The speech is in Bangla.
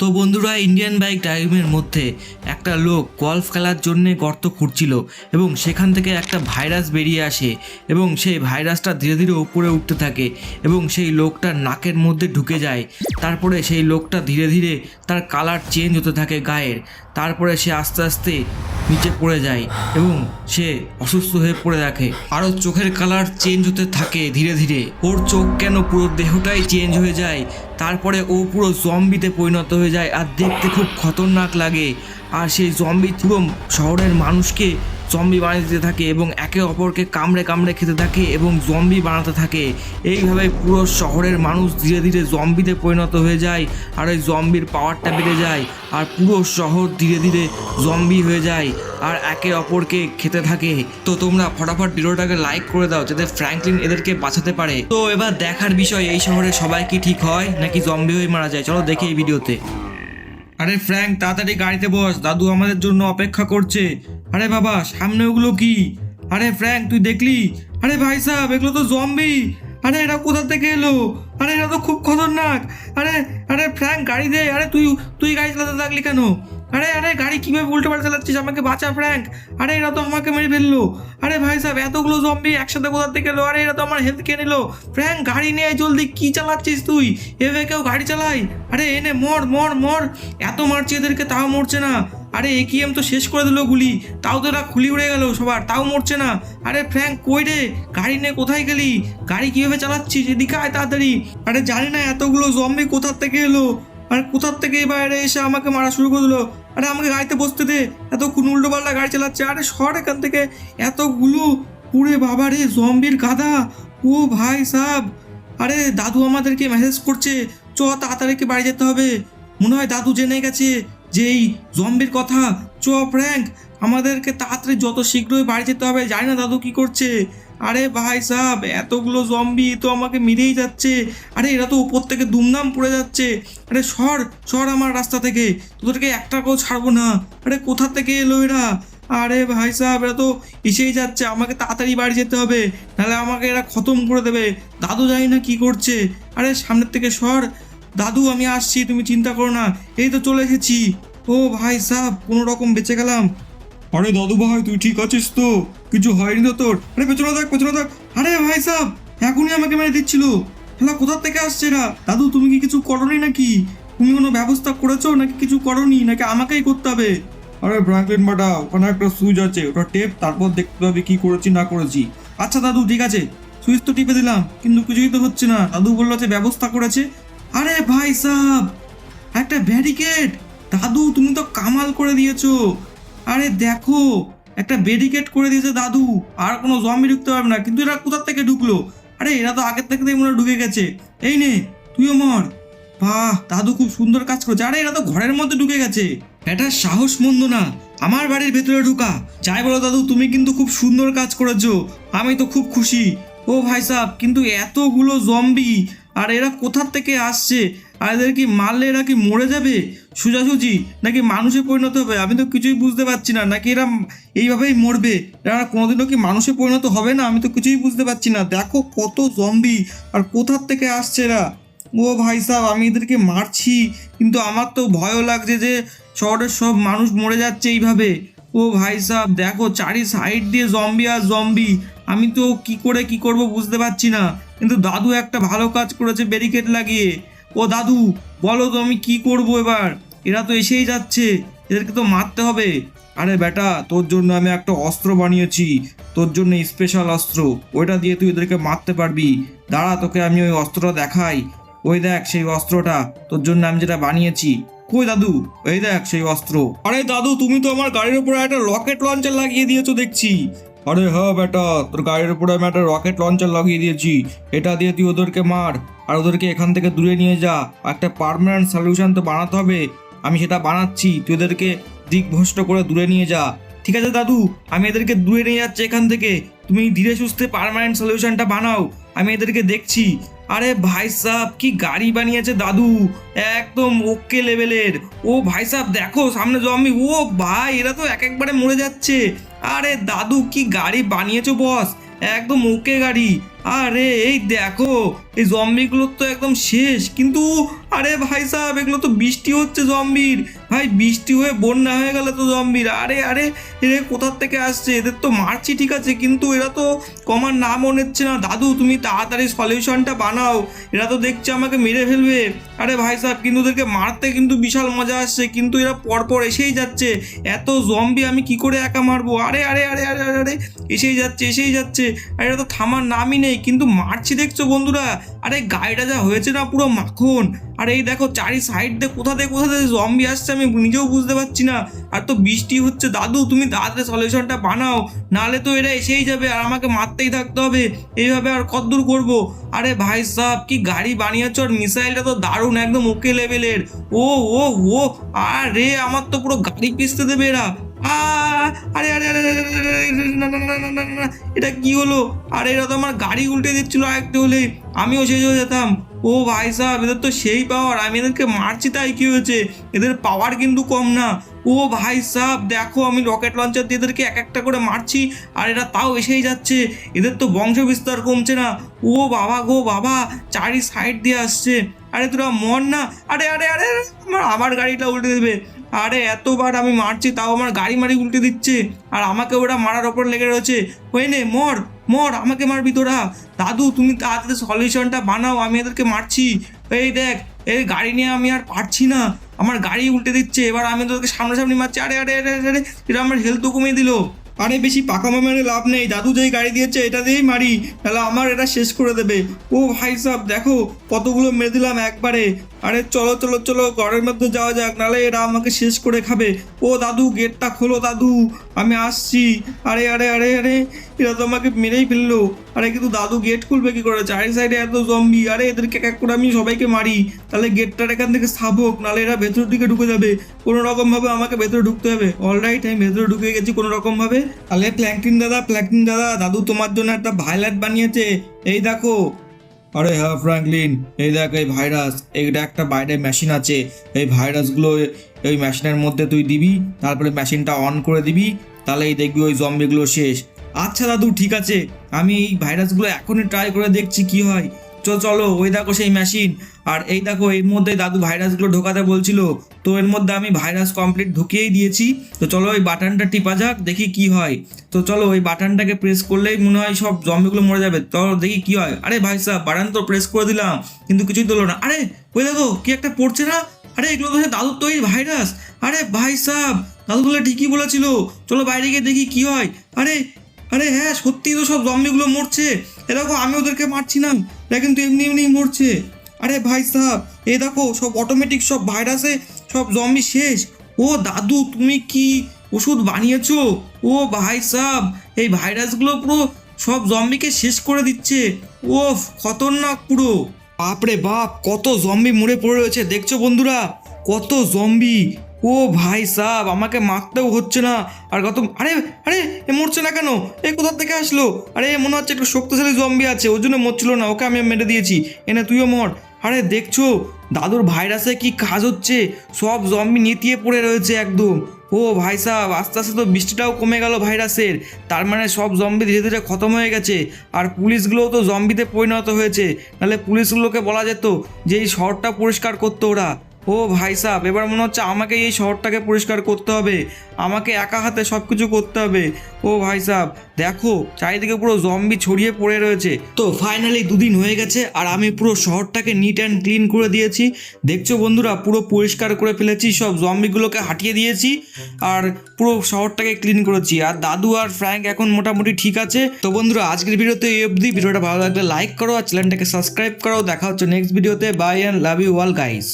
তো বন্ধুরা, ইন্ডিয়ান বাইক ড্রাইভিংয়ের মধ্যে একটা লোক গলফ খেলার জন্যে গর্ত খুঁড়ছিল এবং সেখান থেকে একটা ভাইরাস বেরিয়ে আসে এবং সেই ভাইরাসটা ধীরে ধীরে উপরে উঠতে থাকে এবং সেই লোকটার নাকের মধ্যে ঢুকে যায়। তারপরে সেই লোকটা ধীরে ধীরে তার কালার চেঞ্জ হতে থাকে গায়ের। তারপরে সে আস্তে আস্তে নিচে পড়ে যায় এবং সে অসুস্থ হয়ে পড়ে থাকে। আরও চোখের কালার চেঞ্জ হতে থাকে ধীরে ধীরে। ওর চোখ কেন পুরো দেহটাই চেঞ্জ হয়ে যায়। তারপরে ও পুরো জম্বিতে পরিণত হয়ে যায় আর দেখতে খুব খতরনাক লাগে। আর সেই জম্বি পুরো শহরের মানুষকে জম্বি বানিয়ে দিতে থাকে এবং একে অপরকে কামড়ে কামড়ে খেতে থাকে এবং জম্বি বানাতে থাকে। এইভাবে পুরো শহরের মানুষ ধীরে ধীরে জম্বিতে পরিণত হয়ে যায় আর ওই জম্বির পাওয়ারটা বেড়ে যায় আর পুরো শহর ধীরে ধীরে জম্বি হয়ে যায় আর একে অপরকে খেতে থাকে। তো তোমরা ফটাফট ভিডিওটাকে লাইক করে দাও যাতে ফ্র্যাঙ্কলিন এদেরকে বাঁচাতে পারে। তো এবার দেখার বিষয়, এই শহরে সবাই কি ঠিক হয় নাকি জম্বি হয়ে মারা যায়। চলো দেখি এই ভিডিওতে। আরে ফ্র্যাঙ্ক, তাড়াতাড়ি গাড়িতে বস, দাদু আমাদের জন্য অপেক্ষা করছে। আরে বাবা, সামনে ওগুলো কি? আরে ফ্র্যাঙ্ক, তুই দেখলি? আরে ভাই সাহেব, এগুলো তো জম্বি। আরে এরা কোথা থেকে এলো? আরে এরা তো খুব খতরনাক। আরে আরে ফ্র্যাঙ্ক, গাড়ি দে। আরে তুই তুই গাড়ি চালাতে থাকলি কেন? আরে আরে গাড়ি কিভাবে উল্টো পাল্টা চালাচ্ছিস? আমাকে বাঁচা ফ্র্যাঙ্ক। আরে এরা তো আমাকে মেরে ফেললো। আরে ভাই সাহেব, এতগুলো জম্বি একসাথে কোথা থেকে এলো? আরে এরা তো আমার হেলথ খেয়ে নিল। ফ্র্যাঙ্ক, গাড়ি নিয়ে আয় জলদি। কি চালাচ্ছিস তুই? এভাবে কেউ গাড়ি চালাই? আরে এনে মর মর মর। এত মারছে এদেরকে তাও মরছে না। আরে একিএম তো শেষ করে দিল গুলি, তাও তো এরা খুলি উড়ে গেল সবার, তাও মরছে না। আরে ফ্র্যাঙ্ক, কই রে? গাড়ি নিয়ে কোথায় গেলি? গাড়ি কিভাবে চালাচ্ছিস? এদিকে আয় তাড়াতাড়ি। আরে জানি না এতগুলো জম্বি কোথা থেকে এলো আর কোথার থেকে বাইরে এসে আমাকে মারা শুরু করে দিলো। আরে আমাকে গাড়িতে বসতে দে, এত উল্টো পাল্টা গাড়ি চালাচ্ছে। আরে সর এখান থেকে, এতগুলো। পুরে বাবা রে, জম্বির গাদা। ও ভাই সাব। আরে দাদু আমাদেরকে মেসেজ করছে, চ তাড়াতাড়ি বাড়ি যেতে হবে। মনে হয় দাদু জেনে গেছে যে এই জম্বির কথা। চ ফ্র্যাঙ্ক, আমাদেরকে তাড়াতাড়ি যত শীঘ্রই বাড়ি যেতে হবে। জানি না দাদু কি করছে। আরে ভাই সাব, এতগুলো জম্বি তো আমাকে মেরেই যাচ্ছে। আরে এরা তো উপর থেকে দুমদাম পড়ে যাচ্ছে। আরে সর সর আমার রাস্তা থেকে, তোদেরকে একটাকেও ছাড়বো না। আরে কোথা থেকে এলো এরা? আরে ভাই সাহেব, এরা তো এসেই যাচ্ছে। আমাকে তাড়াতাড়ি বাড়ি যেতে হবে, নাহলে আমাকে এরা খতম করে দেবে। দাদু জানি না কি করছে। আরে সামনের থেকে সর। দাদু আমি আসছি, তুমি চিন্তা করো না, এই তো চলে এসেছি। ও ভাই সাহেব, কোনো রকম বেঁচে গেলাম। আরে দাদু ভাই, তুই ঠিক আছিস তো? কিছু হয়নি তো তোর? আরে পেছনে থাক, পেছনে থাক। আরে ভাই সাহেব, এখনই আমাকে মেরে দিচ্ছিল। হ্যালো, কোথা থেকে আসছে এরা? দাদু তুমি কি কিছু করোনি নাকি? তুমি কোনো ব্যবস্থা করেছো নাকি কিছু করোনি, নাকি আমাকেই করতে হবে? আরে ফ্র্যাঙ্কলিন বাটা, ওখানে একটা সুইচ আছে, ওটা টেপ, তারপর দেখতে হবে কি করেছি না করেছি। আচ্ছা দাদু, ঠিক আছে। সুইচ তো টিপে দিলাম কিন্তু কিছুই তো হচ্ছে না। দাদু বললো যে ব্যবস্থা করেছে। আরে ভাই সাহেব, একটা ব্যারিকেড। দাদু তুমি তো কামাল করে দিয়েছো। আরে দেখো, একটা ব্যারিকেড করে দিয়েছে দাদু, আর কোনো জম্বি ঢুকতে পারবে না। কিন্তু এরা কোথা থেকে ঢুকলো? আরে এরা তো আগের থেকে মনে হয় ঢুকে গেছে। এই নে, তুইও মর। বাহ, দাদু খুব সুন্দর কাজ করেছে। আরে এরা তো ঘরের মধ্যে ঢুকে গেছে। এটা সাহস মন্দ না আমার বাড়ির ভেতরে ঢুকা। যাই বলো দাদু, তুমি কিন্তু খুব সুন্দর কাজ করেছো। আমি তো খুব খুশি। ও ভাই সাহেব, কিন্তু এতগুলো জম্বি, আর এরা কোথার থেকে আসছে? আর এদের কি মারলে এরা কি মরে যাবে সোজাসুজি, নাকি মানুষে পরিণত হবে? আমি তো কিছুই বুঝতে পারছি না। নাকি এরা এইভাবেই মরবে? এরা কোনোদিনও কি মানুষে পরিণত হবে না? আমি তো কিছুই বুঝতে পারছি না। দেখো কত জম্বি, আর কোথার থেকে আসছে এরা। ও ভাই সাহেব, আমি এদেরকে মারছি কিন্তু আমার তো ভয়ও লাগছে যে শহরের সব মানুষ মরে যাচ্ছে এইভাবে। ও ভাই সাহেব দেখো, চারি সাইড দিয়ে জম্বি আর জম্বি। আমি তো কি করে কি করব বুঝতে পারছি না। কিন্তু দাদু একটা ভালো কাজ করেছে ব্যারিকেড লাগিয়ে। ও দাদু, বলো তো আমি কি করব এবার? এরা তো এসেই যাচ্ছে, এদেরকে তো মারতে হবে। আরে বেটা, তোর জন্য আমি একটা অস্ত্র বানিয়েছি, তোর জন্য স্পেশাল অস্ত্র। ওইটা দিয়ে তুই এদেরকে মারতে পারবি। দাঁড়া, তোকে আমি ওই অস্ত্রটা দেখাই। ওই দেখ সেই অস্ত্রটা, তোর জন্য আমি যেটা বানিয়েছি। কই দাদু? এই দেখ সেই অস্ত্র। আরে দাদু, তুমি তো আমার গাড়ির উপরে একটা রকেট লঞ্চার লাগিয়ে দিয়েছো দেখছি। আরে হ্যাঁ বেটা, তোর গাড়ির উপরে আমি একটা রকেট লঞ্চার লাগিয়ে দিয়েছি। এটা দিয়ে তুই ওদেরকে মার আর ওদেরকে এখান থেকে দূরে নিয়ে যা। একটা পার্মানেন্ট সলিউশন তো বানাতে হবে, আমি সেটা বানাচ্ছি। তুই ওদেরকে দিকভ্রষ্ট করে দূরে নিয়ে যা। ঠিক আছে দাদু, আমি এদেরকে দূরে নিয়ে যাচ্ছি এখান থেকে। তুমি ধীরে সুস্থে পার্মানেন্ট সলিউশনটা বানাও, আমি এদেরকে দেখছি। আরে ভাই সাহেব, কি গাড়ি বানিয়েছে দাদু, একদম ওকে লেভেলের। ও ভাই সাহেব দেখো সামনে জম্বি। ও ভাই, এরা তো একবারে মরে যাচ্ছে। আরে দাদু, কি গাড়ি বানিয়েছো বস, একদম ওকে গাড়ি। আরে এই দেখো, এই জম্বিগুলো তো একদম শেষ, কিন্তু আরে ভাই সাহেব এগুলো তো বৃষ্টি হচ্ছে জম্বির, ভাই বৃষ্টি হয়ে বন্যা হয়ে গেল তো জম্বির। আরে আরে এরা কোথার থেকে আসছে? এদের তো মারছি ঠিক আছে, কিন্তু এরা তো কমার নামও নিচ্ছে না। দাদু তুমি তাড়াতাড়ি সলিউশনটা বানাও, এরা তো দেখছে আমাকে মেরে ফেলবে। আরে ভাই সাহেব কিন্তু ওদেরকে মারতে কিন্তু বিশাল মজা আসছে, কিন্তু এরা পরপর এসেই যাচ্ছে। এত জম্বি আমি কি করে একা মারবো? আরে আরে আরে আরে আরে আরে এসেই যাচ্ছে। আর এরা তো থামার নামই নেই, কিন্তু মারছি দেখছো বন্ধুরা। আরে গাড়িটা যা হয়েছে না পুরো মাখন। আর এই দেখো চারি সাইড দিয়ে কোথা থেকে জম্বি আসছে আমি নিজেও বুঝতে পারছি না। আর তো বৃষ্টি হচ্ছে, দাদু তুমি তাড়াতাড়ি সলিউশনটা বানাও, নাহলে তো এরা এসেই যাবে আর আমাকে মারতেই থাকতে হবে। এইভাবে আর কতদূর করবো? আরে ভাই সাহেব কি গাড়ি বানিয়েছ, আর মিসাইলটা তো দারুণ একদম ওকে লেভেলের। ও ও ও আরে আমার তো পুরো গাড়ি পিছতে দেবে এরা। আরে আরে আরে আরে, আরে, আরে, না না না না না না, এটা কি হলো? আরে এরা তো আমার গাড়ি উল্টে দিচ্ছিল, আরেকটু হলে আমিও শেষ হয়ে যেতাম। ও ভাই সাহেব এদের তো সেই পাওয়ার, আমি এদেরকে মারছি তাই কি হয়েছে? এদের পাওয়ার কিন্তু কম না। ও ভাই সাহেব দেখো, আমি রকেট লঞ্চার দিয়ে এদেরকে এক একটা করে মারছি, আর এরা তাও এসেই যাচ্ছে। এদের তো বংশ বিস্তার কমছে না। ও বাবা গো বাবা, চারি সাইড দিয়ে আসছে। আরে তোরা মর না। আরে আরে আরে আমার গাড়িটা উল্টে দেবে। আরে এতবার আমি মারছি তাও আমার গাড়ি মারি উল্টে দিচ্ছে, আর আমাকে ওরা মারার ওপর লেগে রয়েছে। হয়ে নে মর মর, আমাকে মারবি তোরা। দাদু তুমি তাড়াতাড়ি সলিউশনটা বানাও, আমি এদেরকে মারছি। এই দেখ, এই গাড়ি নিয়ে আমি আর পারছি না, আমার গাড়ি উল্টে দিচ্ছে। এবার আমি তোদেরকে সামনাসামনি মারছি। আরে আরে আরে আরে এটা আমার হেলথও কমিয়ে দিল। আরে বেশি পাকামো মেরে লাভ নেই, দাদু যেই গাড়ি দিয়েছে এটা দিয়েই মারি, তাহলে আমার এটা শেষ করে দেবে। ও ভাই সাহেব দেখো কতগুলো মেরে দিলাম একবারে। আরে চলো চলো চলো ঘরের মধ্যে যাওয়া যাক, নাহলে এরা আমাকে শেষ করে খাবে। ও দাদু গেটটা খোলো দাদু, আমি আসছি। আরে আরে আরে আরে এরা তো আমাকে মেরেই ফেললো। আরে কিন্তু দাদু গেট খুলবে কি করে? চারি সাইডে এত জম্বি। আরে এদেরকে এক এক করে আমি সবাইকে মারি, তাহলে গেটটার এখান থেকে স্থাপক, নাহলে এরা ভেতরের দিকে ঢুকে যাবে। কোনো রকম ভাবে আমাকে ভেতরে ঢুকতে হবে। অলরাইট আমি ভেতরে ঢুকে গেছি কোনো রকম ভাবে। তাহলে ফ্ল্যাঙ্কলিন দাদা দাদু তোমার জন্য একটা ভাইলাইট বানিয়েছে, এই দেখো। আরে হ্যাঁ ফ্র্যাঙ্কলিন, এই দেখ এই ভাইরাস, এইটা একটা বাইরে মেশিন আছে। এই ভাইরাসগুলো এই মেশিনের মধ্যে তুই দিবি, তারপরে মেশিনটা অন করে দিবি, তাহলেই দেখবি ওই জম্বিগুলো শেষ। আচ্ছা দাদু ঠিক আছে, আমি এই ভাইরাসগুলো এখনই ট্রাই করে দেখছি কি হয়। চলো ওই দেখো সেই মেশিন, আর এই দেখো এর মধ্যে দাদু ভাইরাসগুলো ঢোকাতে বলছিল, তো এর মধ্যে আমি ভাইরাস কমপ্লিট ঢুকিয়েই দিয়েছি। তো চলো ওই বাটনটা টিপা যাক, দেখি কি হয়। তো চলো ওই বাটনটাকে প্রেস করলেই মনে হয় সব জম্বিগুলো মরে যাবে। তো দেখি কি হয়। আরে ভাই সাহেব বাটন তো প্রেস করে দিলাম, কিন্তু কিছুই তোলো না। আরে ওই দেখো কি একটা পড়ছে না। আরে এগুলো তো দাদুর তৈরি ভাইরাস। আরে ভাই সাহেব দাদু বলে ঠিকই বলেছিল, চলো বাইরে গিয়ে দেখি কি হয়। আরে আরে হ্যাঁ সত্যি তো সব জম্বিগুলো মরছে। এ দেখো আমি ওদেরকে মারছি না, এরা কিন্তু এমনি এমনি মরছে। আরে ভাই সাহেব এই দেখো সব অটোমেটিক সব ভাইরাসে সব জম্বি শেষ। ও দাদু তুমি কি ওষুধ বানিয়েছো? ও ভাই সাহেব এই ভাইরাসগুলো পুরো সব জম্বিকে শেষ করে দিচ্ছে। ওফ খতরনাক পুরো। বাপরে বাপ কত জম্বি মরে পড়ে রয়েছে দেখছো বন্ধুরা, কত জম্বি। ও ভাই সাহেব আমাকে মারতেও হচ্ছে না। আর কত আরে আরে এ মরছে না কেন? এ কোথা থেকে আসলো? আরে মনে হচ্ছে একটু শক্তিশালী জম্বি আছে, ওর জন্য মরছিল না, ওকে আমি মেরে দিয়েছি। এনে তুইও মর। আরে দেখছো দাদুর ভাইরাসে কি কাজ হচ্ছে, সব জম্বি নেতিয়ে পড়ে রয়েছে একদম। ও ভাই সাহেব আস্তে আস্তে তো বৃষ্টিটাও কমে গেল ভাইরাসের, তার মানে সব জম্বি ধীরে ধীরে খতম হয়ে গেছে। আর পুলিশগুলোও তো জম্বিতে পরিণত হয়েছে, নাহলে পুলিশগুলোকে বলা যেত যে এই শহরটা পরিষ্কার করতো ওরা। ও ভাই সাহেব এবার মনে হচ্ছে আমাকে এই শহরটাকে পরিষ্কার করতে হবে, আমাকে একা হাতে সব কিছু করতে হবে। ও ভাই সাহেব দেখো চারিদিকে পুরো জম্বি ছড়িয়ে পড়ে রয়েছে। তো ফাইনালি দুদিন হয়ে গেছে আর আমি পুরো শহরটাকে নিট অ্যান্ড ক্লিন করে দিয়েছি। দেখছো বন্ধুরা পুরো পরিষ্কার করে ফেলেছি, সব জম্বিগুলোকে হাঁটিয়ে দিয়েছি আর পুরো শহরটাকে ক্লিন করেছি। আর দাদু আর ফ্র্যাঙ্ক এখন মোটামুটি ঠিক আছে। তো বন্ধুরা আজকের ভিডিওতে এই অবধি। ভিডিওটা ভালো লাগলে লাইক করো আর চ্যানেলটাকে সাবস্ক্রাইব করো। দেখা হচ্ছে নেক্সট ভিডিওতে। Bye and love you all guys.